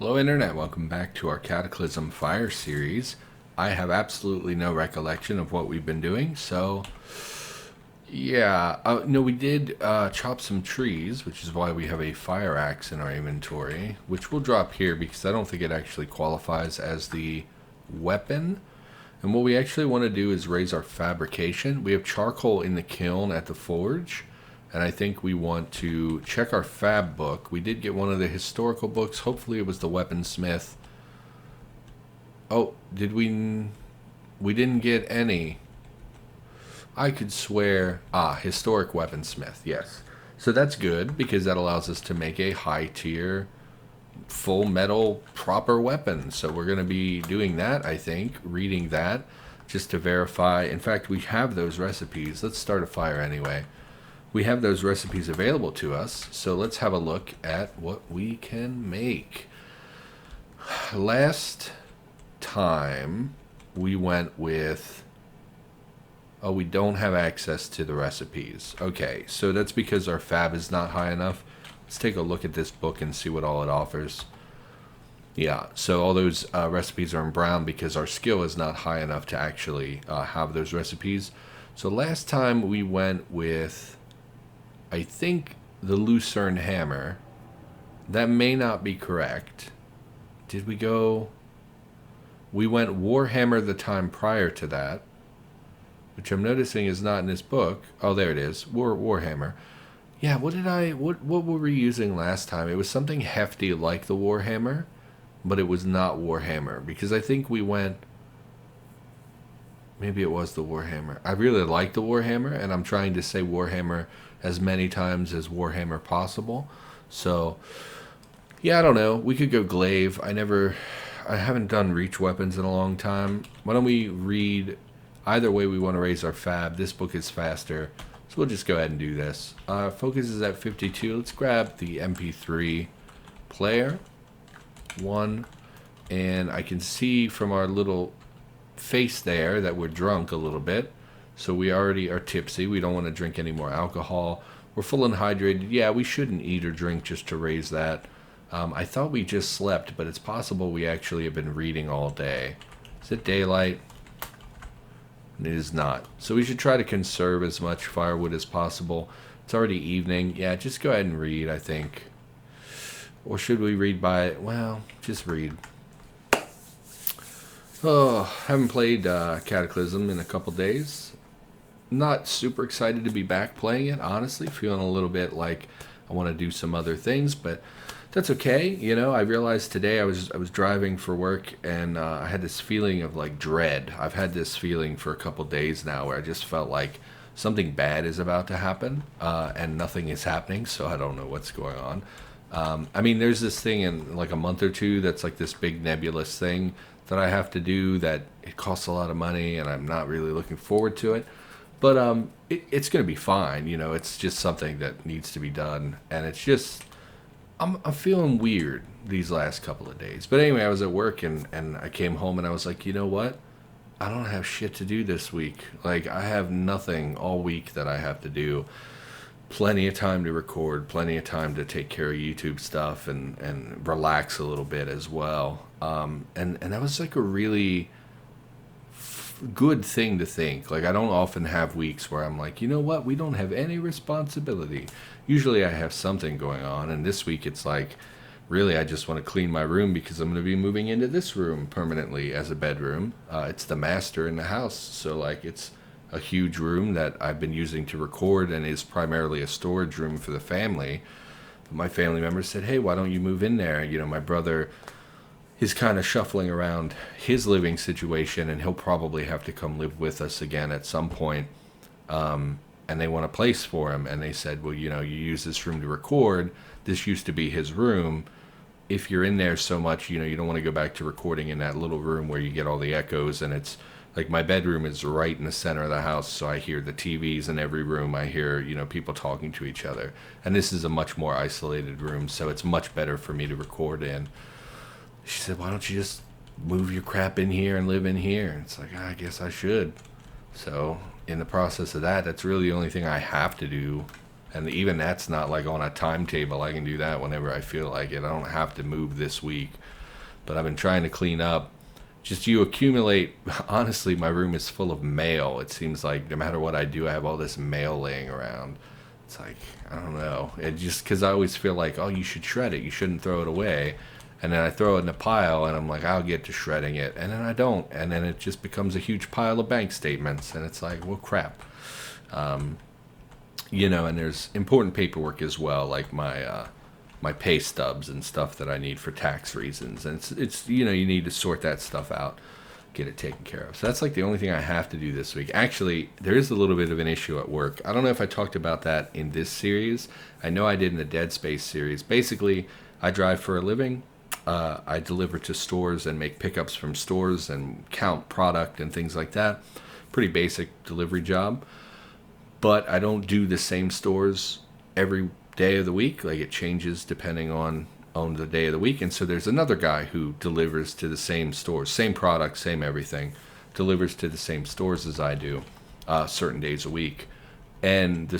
Hello Internet, welcome back to our Cataclysm Fire series. I have absolutely no recollection of what we've been doing, so yeah. No, we did chop some trees, which is why we have a fire axe in our inventory, which we'll drop here because I don't think it actually qualifies as the weapon. And what we actually want to do is raise our fabrication. We have charcoal in the kiln at the forge, and I think we want to check our fab book. We did get one of the historical books. Hopefully it was the weaponsmith. Oh, did we? We didn't get any. I could swear. Historic weaponsmith, yes. So that's good because that allows us to make a high tier full metal proper weapon. So we're going to be doing that, I think, reading that just to verify. In fact, we have those recipes. Let's start a fire anyway. We have those recipes available to us, so let's have a look at what we can make. Last time we went with... Oh, we don't have access to the recipes. Okay, so that's because our fab is not high enough. Let's take a look at this book and see what all it offers. Yeah, so all those recipes are in brown because our skill is not high enough to actually have those recipes. So last time we went with, I think, the Lucerne hammer. That may not be correct. Did we go... We went Warhammer the time prior to that, which I'm noticing is not in this book. Oh, there it is. Warhammer. Yeah, what were we using last time? It was something hefty like the Warhammer, but it was not Warhammer because I think we went... Maybe it was the Warhammer. I really like the Warhammer, and I'm trying to say Warhammer as many times as Warhammer possible. So, yeah, I don't know. We could go glaive. I haven't done reach weapons in a long time. Why don't we read... Either way, we want to raise our fab. This book is faster, so we'll just go ahead and do this. Focus is at 52. Let's grab the MP3 player. 1. And I can see from our little face there that we're drunk a little bit. So we already are tipsy. We don't want to drink any more alcohol. We're full and hydrated. Yeah, we shouldn't eat or drink just to raise that. I thought we just slept, but it's possible we actually have been reading all day. Is it daylight? It is not. So we should try to conserve as much firewood as possible. It's already evening. Yeah, just go ahead and read, I think. Or should we read by... Well, just read. Oh, haven't played Cataclysm in a couple days. Not super excited to be back playing it, honestly. Feeling a little bit like I want to do some other things, but that's okay. You know, I realized today I was driving for work, and I had this feeling of like dread. I've had this feeling for a couple days now where I just felt like something bad is about to happen, and nothing is happening, so I don't know what's going on. I mean, there's this thing in like a month or two that's like this big nebulous thing that I have to do that it costs a lot of money, and I'm not really looking forward to it. But it's going to be fine. You know, it's just something that needs to be done, and it's just... I'm feeling weird these last couple of days. But anyway, I was at work and I came home and I was like, you know what? I don't have shit to do this week. Like, I have nothing all week that I have to do. Plenty of time to record, plenty of time to take care of YouTube stuff and relax a little bit as well. And that was like a really good thing to think. Like, I don't often have weeks where I'm like, you know what? We don't have any responsibility. Usually I have something going on, and this week it's like, really, I just want to clean my room because I'm going to be moving into this room permanently as a bedroom. It's the master in the house, so like it's a huge room that I've been using to record and is primarily a storage room for the family. But my family members said, hey, why don't you move in there? You know, my brother is kind of shuffling around his living situation, and he'll probably have to come live with us again at some point. And they want a place for him, and they said, well, you know, you use this room to record. This used to be his room. If you're in there so much, you know, you don't want to go back to recording in that little room where you get all the echoes, and it's like my bedroom is right in the center of the house, so I hear the TVs in every room. I hear, you know, people talking to each other, and this is a much more isolated room, so it's much better for me to record in. She said, why don't you just move your crap in here and live in here? It's like, I guess I should. So in the process of that, that's really the only thing I have to do And even that's not like on a timetable. I can do that whenever I feel like it. I don't have to move this week. But I've been trying to clean up. Just you accumulate. Honestly, my room is full of mail. It seems like no matter what I do, I have all this mail laying around. It's like, I don't know. It just, because I always feel like, oh, you should shred it. You shouldn't throw it away. And then I throw it in a pile, and I'm like, I'll get to shredding it. And then I don't. And then it just becomes a huge pile of bank statements. And it's like, well, crap. And there's important paperwork as well, like my pay stubs and stuff that I need for tax reasons. And it's you need to sort that stuff out, get it taken care of. So that's like the only thing I have to do this week. Actually, there is a little bit of an issue at work. I don't know if I talked about that in this series. I know I did in the Dead Space series. Basically, I drive for a living. I deliver to stores and make pickups from stores and count product and things like that. Pretty basic delivery job. But I don't do the same stores every day of the week. Like, it changes depending on the day of the week. And so there's another guy who delivers to the same stores, same product, same everything, delivers to the same stores as I do, certain days a week. And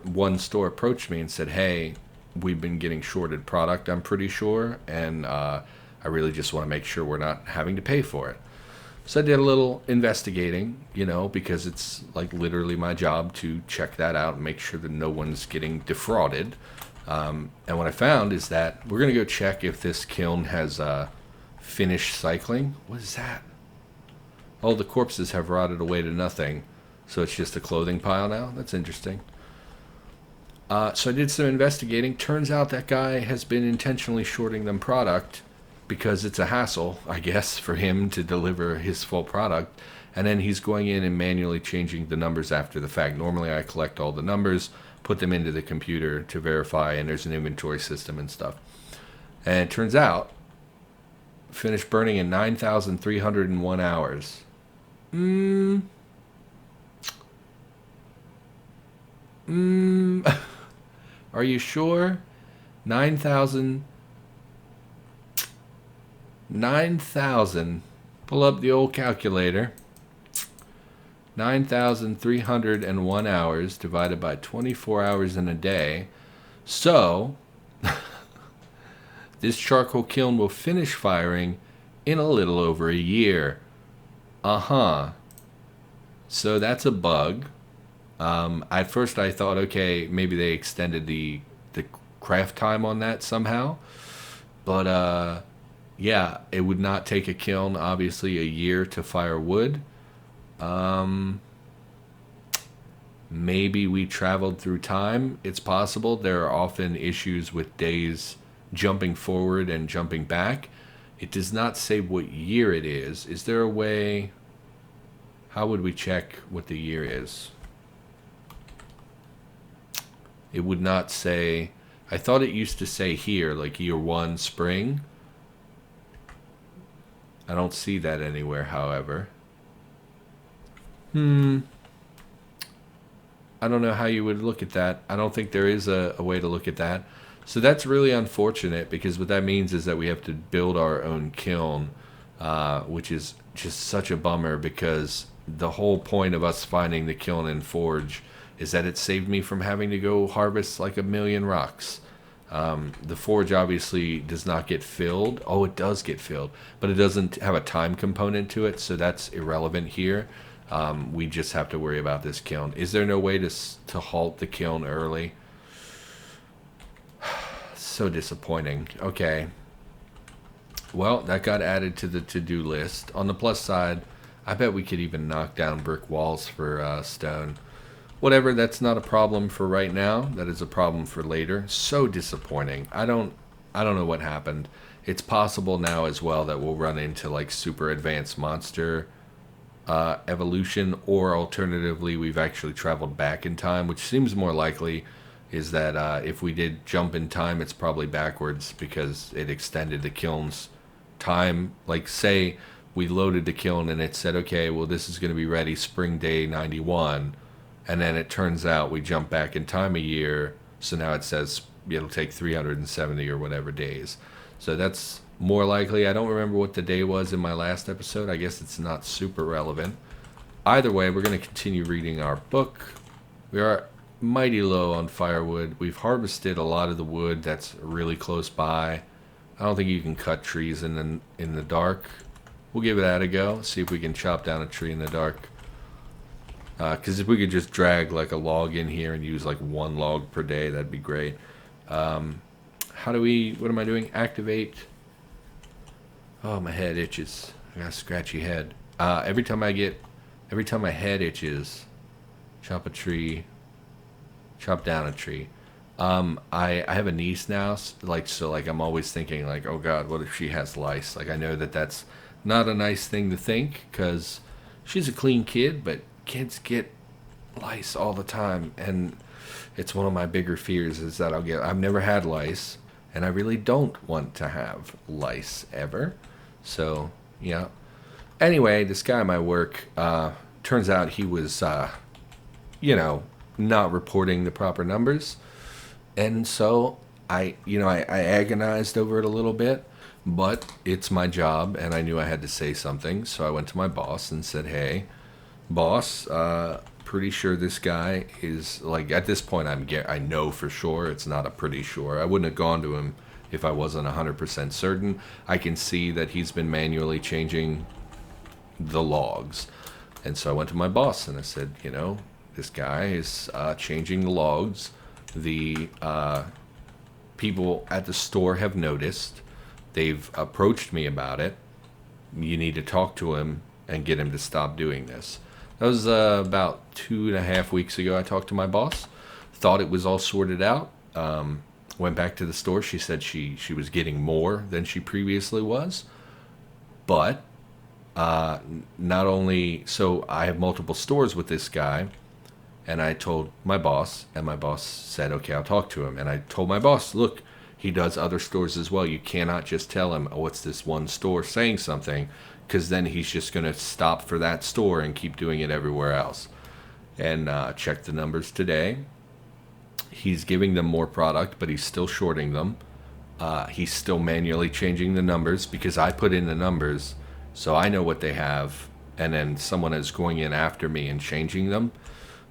one store approached me and said, hey, we've been getting shorted product, I'm pretty sure, and I really just want to make sure we're not having to pay for it. So I did a little investigating, because it's like literally my job to check that out and make sure that no one's getting defrauded. And what I found is that we're going to go check if this kiln has finished cycling. What is that? All the corpses have rotted away to nothing, so it's just a clothing pile now? That's interesting. So I did some investigating. Turns out that guy has been intentionally shorting them product because it's a hassle, I guess, for him to deliver his full product. And then he's going in and manually changing the numbers after the fact. Normally I collect all the numbers, put them into the computer to verify, and there's an inventory system and stuff. And it turns out, finished burning in 9,301 hours. Are you sure? 9,000. Pull up the old calculator. 9,301 hours divided by 24 hours in a day. So, this charcoal kiln will finish firing in a little over a year. So that's a bug. At first I thought, okay, maybe they extended the craft time on that somehow. But, yeah, it would not take a kiln, obviously, a year to fire wood. Maybe we traveled through time. It's possible. There are often issues with days jumping forward and jumping back. It does not say what year it is. Is there a way? How would we check what the year is? It would not say. I thought it used to say here, like year 1, spring. I don't see that anywhere, however. I don't know how you would look at that. I don't think there is a way to look at that. So that's really unfortunate, because what that means is that we have to build our own kiln, which is just such a bummer, because the whole point of us finding the kiln and forge is that it saved me from having to go harvest like 1,000,000 rocks. The forge obviously does not get filled. Oh, it does get filled, but it doesn't have a time component to it, so that's irrelevant here. We just have to worry about this kiln. Is there no way to halt the kiln early? So disappointing. Okay. Well, that got added to the to-do list. On the plus side, I bet we could even knock down brick walls for stone. Whatever, that's not a problem for right now. That is a problem for later. So disappointing. I don't know what happened. It's possible now as well that we'll run into like super advanced monster evolution, or alternatively we've actually traveled back in time, which seems more likely. Is that if we did jump in time, it's probably backwards because it extended the kiln's time. Like, say we loaded the kiln and it said, okay, well, this is going to be ready spring day 91, and then it turns out we jump back in time a year, so now it says it'll take 370 or whatever days. So that's more likely. I don't remember what the day was in my last episode. I guess it's not super relevant. Either way, we're going to continue reading our book. We are mighty low on firewood. We've harvested a lot of the wood that's really close by. I don't think you can cut trees in the dark. We'll give that a go. See if we can chop down a tree in the dark. Because if we could just drag like a log in here and use like one log per day, that'd be great. How do we? What am I doing? Activate. Oh, my head itches. I got a scratchy head. Every time my head itches, chop a tree. Chop down a tree. I have a niece now, so I'm always thinking like, oh God, what if she has lice? Like, I know that that's not a nice thing to think, because she's a clean kid, but kids get lice all the time, and it's one of my bigger fears is that I've never had lice, and I really don't want to have lice ever. So yeah. Anyway, this guy at my work, turns out he was, not reporting the proper numbers. And so I agonized over it a little bit, but it's my job and I knew I had to say something. So I went to my boss and said, hey, boss, pretty sure this guy is, like, at this point I know for sure, it's not a pretty sure. I wouldn't have gone to him if I wasn't 100% certain. I can see that he's been manually changing the logs. And so I went to my boss and I said, this guy is changing the logs. The people at the store have noticed. They've approached me about it. You need to talk to him and get him to stop doing this. That was about 2.5 weeks ago. I talked to my boss. Thought it was all sorted out. Went back to the store. She said she was getting more than she previously was. But not only... So I have multiple stores with this guy. And I told my boss, and my boss said, okay, I'll talk to him. And I told my boss, look, he does other stores as well. You cannot just tell him, oh, it's this one store saying something, because then he's just going to stop for that store and keep doing it everywhere else. And checked the numbers today. He's giving them more product, but he's still shorting them. He's still manually changing the numbers, because I put in the numbers, so I know what they have, and then someone is going in after me and changing them.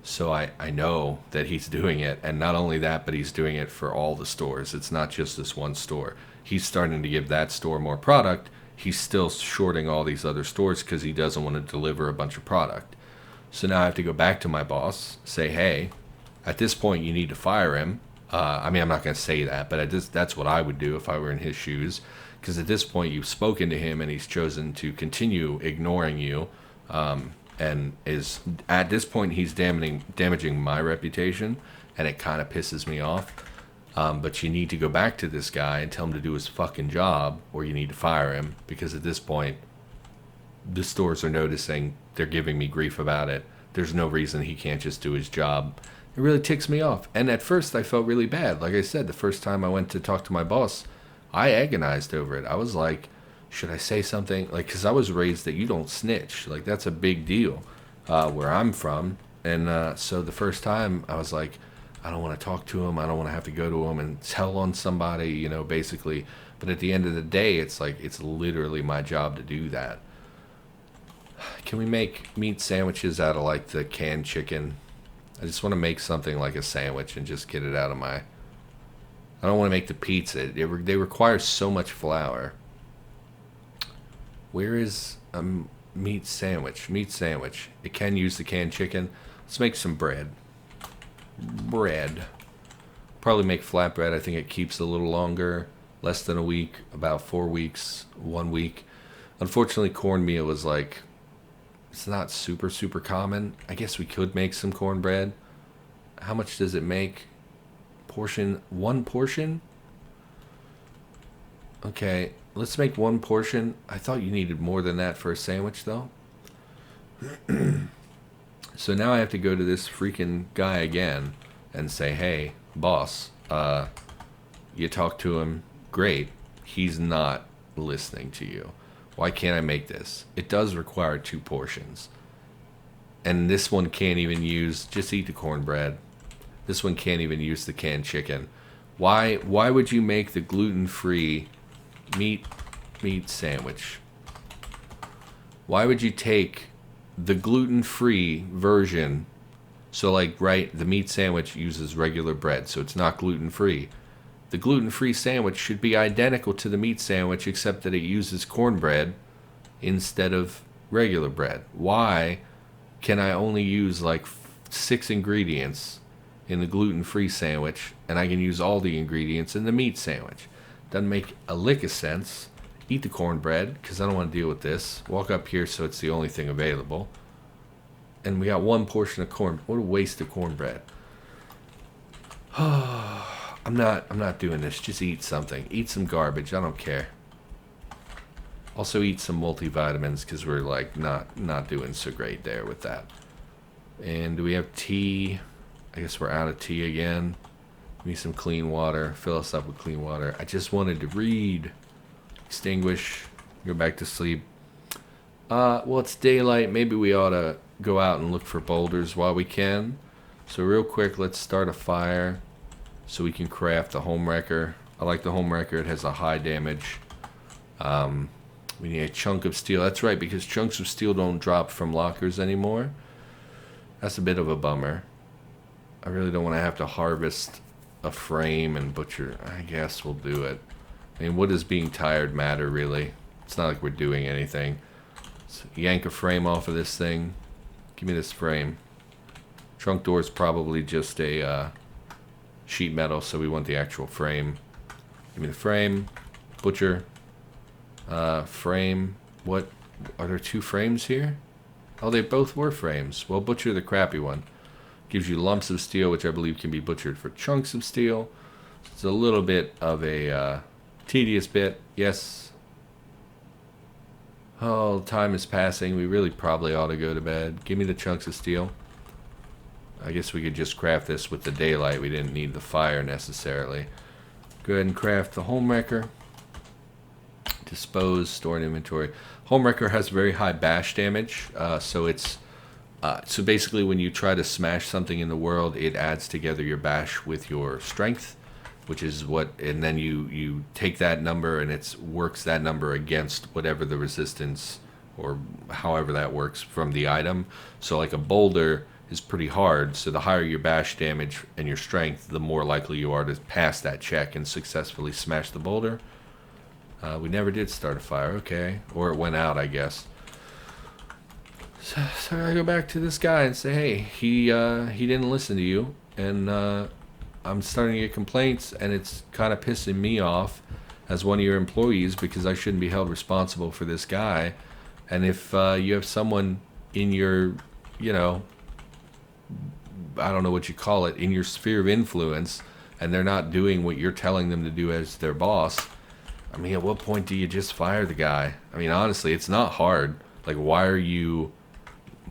So I know that he's doing it, and not only that, but he's doing it for all the stores. It's not just this one store. He's starting to give that store more product. He's still shorting all these other stores because he doesn't want to deliver a bunch of product. So now I have to go back to my boss, say, hey, at this point you need to fire him. I'm not going to say that, but that's what I would do if I were in his shoes. Because at this point you've spoken to him and he's chosen to continue ignoring you. And is at this point he's damaging my reputation, and it kind of pisses me off. But you need to go back to this guy and tell him to do his fucking job, or you need to fire him, because at this point the stores are noticing, they're giving me grief about it. There's no reason he can't just do his job. It really ticks me off. And at first I felt really bad. Like I said, the first time I went to talk to my boss, I agonized over it. I was like, should I say something? Like, because I was raised that you don't snitch. Like, that's a big deal where I'm from. And so the first time I was like, I don't want to talk to him. I don't want to have to go to him and tell on somebody, basically. But at the end of the day, it's like, it's literally my job to do that. Can we make meat sandwiches out of, like, the canned chicken? I just want to make something like a sandwich and just get it out of my... I don't want to make the pizza. They require so much flour. Where is a meat sandwich? Meat sandwich. It can use the canned chicken. Let's make some bread. Probably make flatbread. I think it keeps a little longer. Less than a week. About 4 weeks. 1 week. Unfortunately, cornmeal is like... It's not super, super common. I guess we could make some cornbread. How much does it make? Portion? 1 portion? Okay. Let's make 1 portion. I thought you needed more than that for a sandwich, though. So now I have to go to this freaking guy again and say, hey, boss, you talk to him. Great. He's not listening to you. Why can't I make this? It does require 2 portions. And this one can't even use... Just eat the cornbread. This one can't even use the canned chicken. Why would you make the gluten-free... meat sandwich? Why would you take the gluten-free version, So like, right, the meat sandwich uses regular bread, so it's not gluten-free. The gluten-free sandwich should be identical to the meat sandwich, except that it uses cornbread instead of regular bread. Why can I only use like 6 ingredients in the gluten-free sandwich, and I can use all the ingredients in the meat sandwich? Doesn't make a lick of sense. Eat the cornbread, because I don't want to deal with this. Walk up here so it's the only thing available. And we got 1 portion of corn. What a waste of cornbread. I'm not doing this. Just eat something. Eat some garbage. I don't care. Also eat some multivitamins, because we're like not doing so great there with that. And do we have tea? I guess we're out of tea again. Give me some clean water. Fill us up with clean water. I just wanted to read. Extinguish. Go back to sleep. Well, it's daylight. Maybe we ought to go out and look for boulders while we can. So real quick, let's start a fire so we can craft the home wrecker. I like the home wrecker. It has a high damage. We need a chunk of steel. That's right, because chunks of steel don't drop from lockers anymore. That's a bit of a bummer. I really don't want to have to harvest a frame and butcher. I guess we'll do it. I mean, what does being tired matter, really? It's not like we're doing anything. So yank a frame off of this thing. Give me this frame. Trunk door is probably just a sheet metal, so we want the actual frame. Give me the frame. Butcher. Frame. What? Are there 2 frames here? Oh, they both were frames. Well, butcher the crappy one. Gives you lumps of steel, which I believe can be butchered for chunks of steel. It's a little bit of a tedious bit. Yes. Oh, time is passing. We really probably ought to go to bed. Give me the chunks of steel. I guess we could just craft this with the daylight. We didn't need the fire necessarily. Go ahead and craft the home wrecker. Dispose, store in inventory. Home wrecker has very high bash damage, so it's so basically when you try to smash something in the world, it adds together your bash with your strength, which is what, and then you take that number and it works that number against whatever the resistance or however that works from the item. So like a boulder is pretty hard, so the higher your bash damage and your strength, the more likely you are to pass that check and successfully smash the boulder. We never did start a fire, okay. Or it went out, I guess. So I go back to this guy and say, hey, he didn't listen to you, and I'm starting to get complaints, and it's kind of pissing me off as one of your employees because I shouldn't be held responsible for this guy. And if you have someone in your, you know, I don't know what you call it, in your sphere of influence, and they're not doing what you're telling them to do as their boss, I mean, at what point do you just fire the guy? I mean, honestly, it's not hard. Like, why do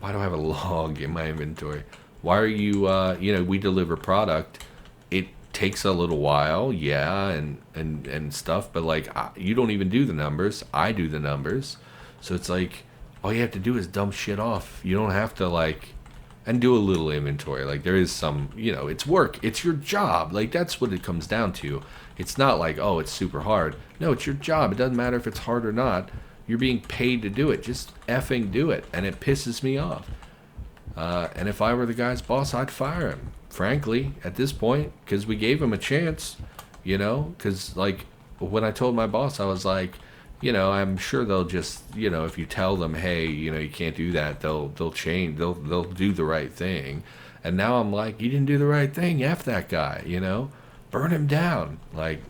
I have a log in my inventory? Why are you, you know, we deliver product. It takes a little while, yeah, and stuff, but like, you don't even do the numbers. I do the numbers. So it's like, all you have to do is dump shit off. You don't have to, like, and do a little inventory. Like, there is some, you know, it's work. It's your job. Like, that's what it comes down to. It's not like, oh, it's super hard. No, it's your job. It doesn't matter if it's hard or not. You're being paid to do it. Just effing do it. And it pisses me off. And if I were the guy's boss, I'd fire him, frankly, at this point, because we gave him a chance, you know, because, like, when I told my boss, I was like, you know, I'm sure they'll just, you know, if you tell them, hey, you know, you can't do that, they'll change, they'll do the right thing. And now I'm like, you didn't do the right thing, F that guy, you know, burn him down. Like,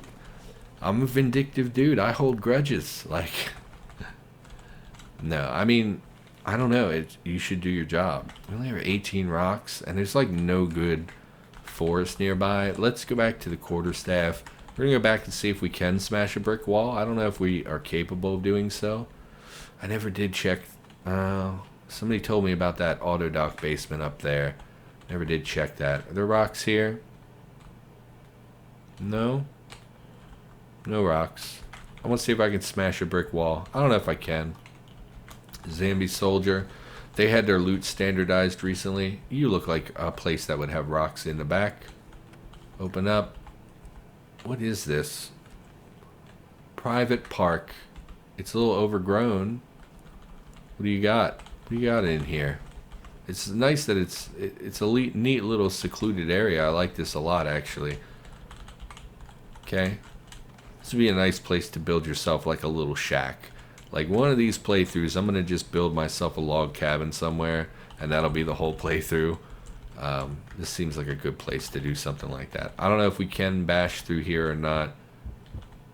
I'm a vindictive dude, I hold grudges. Like, no, I mean, I don't know, you should do your job. We only have 18 rocks, and there's like no good forest nearby. Let's go back to the quarterstaff. We're going to go back and see if we can smash a brick wall. I don't know if we are capable of doing so. I never did check. Somebody told me about that auto dock basement up there. Never did check that. Are there rocks here? No? No rocks. I want to see if I can smash a brick wall. I don't know if I can. Zambi Soldier. They had their loot standardized recently. You look like a place that would have rocks in the back. Open up. What is this? Private park. It's a little overgrown. What do you got? What do you got in here? It's nice that it's a neat little secluded area. I like this a lot, actually. Okay. This would be a nice place to build yourself like a little shack. Like one of these playthroughs, I'm going to just build myself a log cabin somewhere, and that'll be the whole playthrough. This seems like a good place to do something like that. I don't know if we can bash through here or not.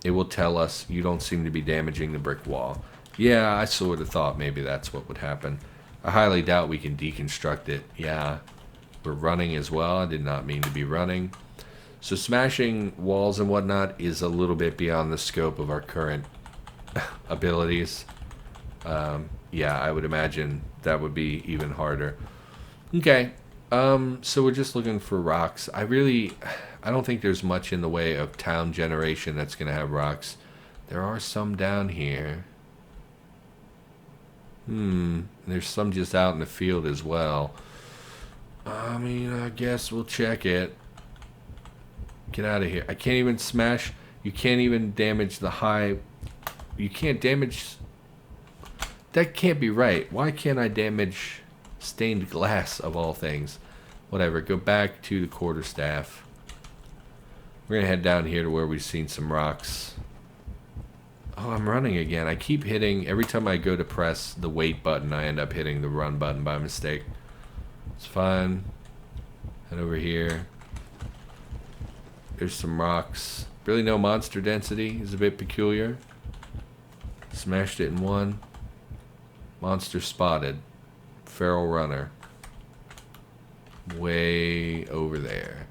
It will tell us you don't seem to be damaging the brick wall. Yeah, I sort of thought maybe that's what would happen. I highly doubt we can deconstruct it. Yeah, we're running as well. I did not mean to be running. So smashing walls and whatnot is a little bit beyond the scope of our current abilities. Yeah, I would imagine that would be even harder. Okay, so we're just looking for rocks. I don't think there's much in the way of town generation that's going to have rocks. There are some down here. There's some just out in the field as well. I mean, I guess we'll check it. Get out of here. I can't even smash. You can't even damage the high. You can't damage. That can't be right. Why can't I damage stained glass of all things? Whatever. Go back to the quarterstaff. We're going to head down here to where we've seen some rocks. Oh, I'm running again. I keep hitting, every time I go to press the wait button, I end up hitting the run button by mistake. It's fine. Head over here. There's some rocks. Really no monster density. Is a bit peculiar. Smashed it in one. Monster spotted. Feral runner. Way over there.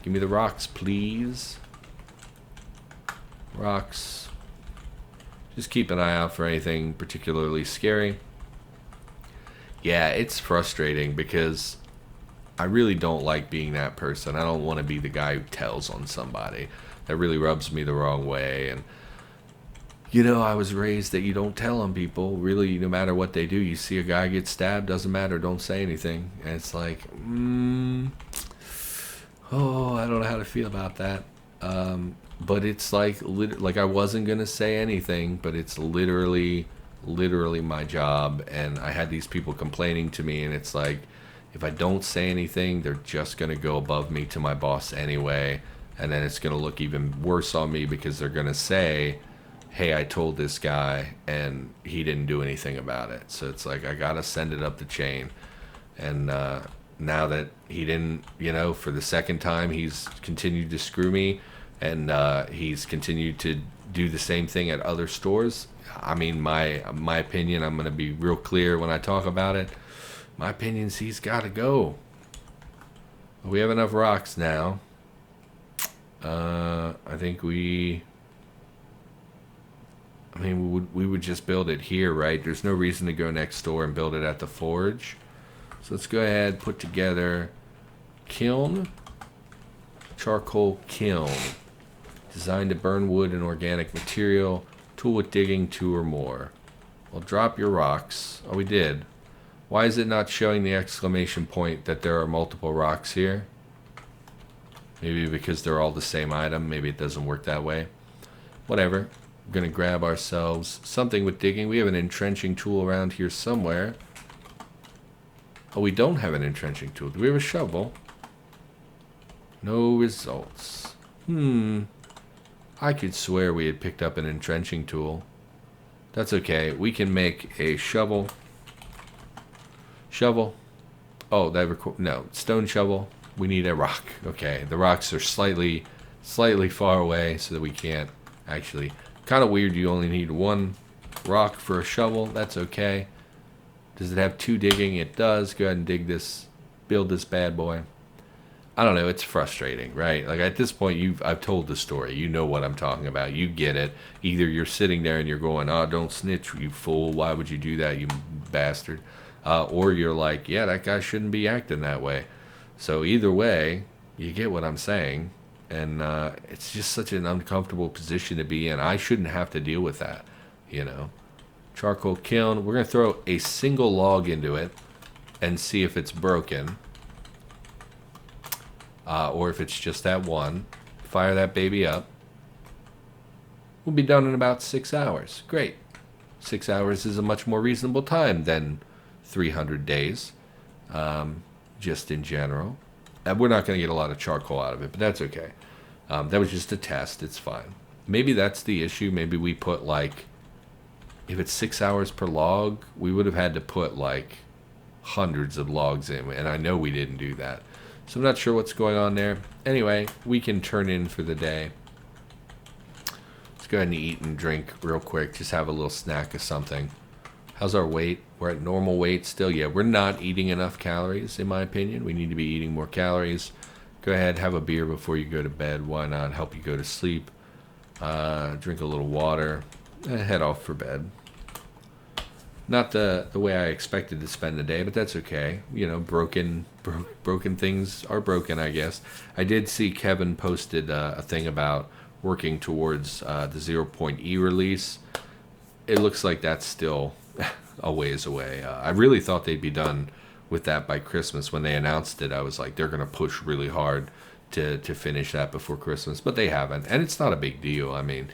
Give me the rocks, please. Rocks. Just keep an eye out for anything particularly scary. Yeah, it's frustrating because I really don't like being that person. I don't want to be the guy who tells on somebody. That really rubs me the wrong way. And, you know, I was raised that you don't tell on people. Really, no matter what they do. You see a guy get stabbed, doesn't matter, don't say anything. And it's like, oh, I don't know how to feel about that. But it's like I wasn't going to say anything, but it's literally my job. And I had these people complaining to me, and it's like, if I don't say anything, they're just going to go above me to my boss anyway. And then it's going to look even worse on me because they're going to say, hey, I told this guy and he didn't do anything about it. So it's like, I got to send it up the chain. And now that he didn't, you know, for the second time, he's continued to screw me. And he's continued to do the same thing at other stores. I mean, my opinion, I'm going to be real clear when I talk about it. My opinion is he's got to go. We have enough rocks now. I think we would just build it here, right? There's no reason to go next door and build it at the forge. So let's go ahead, put together kiln, charcoal kiln. Designed to burn wood and organic material. Tool with digging 2 or more. Well, drop your rocks. Oh, we did. Why is it not showing the exclamation point that there are multiple rocks here? Maybe because they're all the same item. Maybe it doesn't work that way. Whatever. We're going to grab ourselves something with digging. We have an entrenching tool around here somewhere. Oh, we don't have an entrenching tool. Do we have a shovel? No results. I could swear we had picked up an entrenching tool. That's okay. We can make a shovel. Shovel. Oh, no. Stone shovel. We need a rock. Okay. The rocks are slightly far away so that we can't actually. Kind of weird you only need 1 rock for a shovel. That's okay. Does it have 2 digging? It does. Go ahead and dig this. Build this bad boy. I don't know, it's frustrating, right? Like at this point, I've told the story. You know what I'm talking about. You get it. Either you're sitting there and you're going, oh, don't snitch, you fool. Why would you do that, you bastard? Or you're like, yeah, that guy shouldn't be acting that way. So either way, you get what I'm saying. And it's just such an uncomfortable position to be in. I shouldn't have to deal with that, you know. Charcoal kiln. We're going to throw a single log into it and see if it's broken. Or if it's just that one. Fire that baby up. We'll be done in about 6 hours. Great. 6 hours is a much more reasonable time than 300 days. just in general. We're not going to get a lot of charcoal out of it, but that's okay. That was just a test. It's fine. Maybe that's the issue. Maybe we put like, if it's 6 hours per log, we would have had to put like hundreds of logs in, and I know we didn't do that. So I'm not sure what's going on there. Anyway, we can turn in for the day. Let's go ahead and eat and drink real quick. Just have a little snack of something. How's our weight? We're at normal weight still. Yeah, we're not eating enough calories, in my opinion. We need to be eating more calories. Go ahead, have a beer before you go to bed. Why not? Help you go to sleep. Drink a little water. Head off for bed. Not the way I expected to spend the day, but that's okay. You know, broken things are broken, I guess. I did see Kevin posted a thing about working towards the 0.E release. It looks like that's still a ways away. I really thought they'd be done with that by Christmas. When they announced it, I was like, they're going to push really hard to finish that before Christmas, but they haven't. And it's not a big deal. I mean,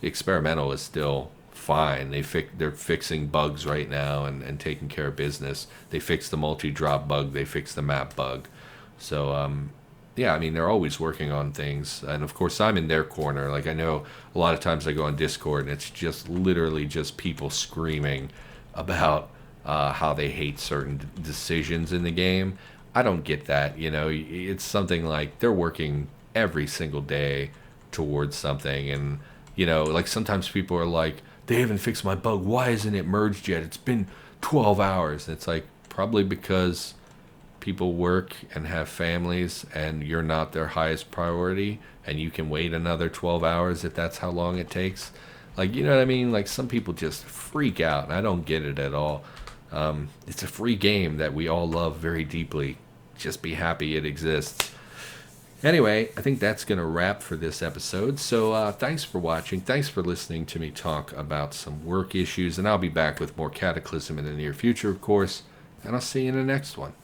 the experimental is still fine. They're fixing bugs right now and taking care of business. They fixed the multi-drop bug. They fixed the map bug. So, yeah, I mean, they're always working on things. And, of course, I'm in their corner. Like, I know a lot of times I go on Discord, and it's just literally just people screaming about how they hate certain decisions in the game. I don't get that. You know, it's something like they're working every single day towards something. And, you know, like sometimes people are like, they haven't fixed my bug. Why isn't it merged yet? It's been 12 hours. And it's like, probably because people work and have families and you're not their highest priority, and you can wait another 12 hours if that's how long it takes. Like, you know what I mean? Like, some people just freak out, and I don't get it at all. It's a free game that we all love very deeply. Just be happy it exists. Anyway, I think that's going to wrap for this episode. So thanks for watching. Thanks for listening to me talk about some work issues. And I'll be back with more Cataclysm in the near future, of course. And I'll see you in the next one.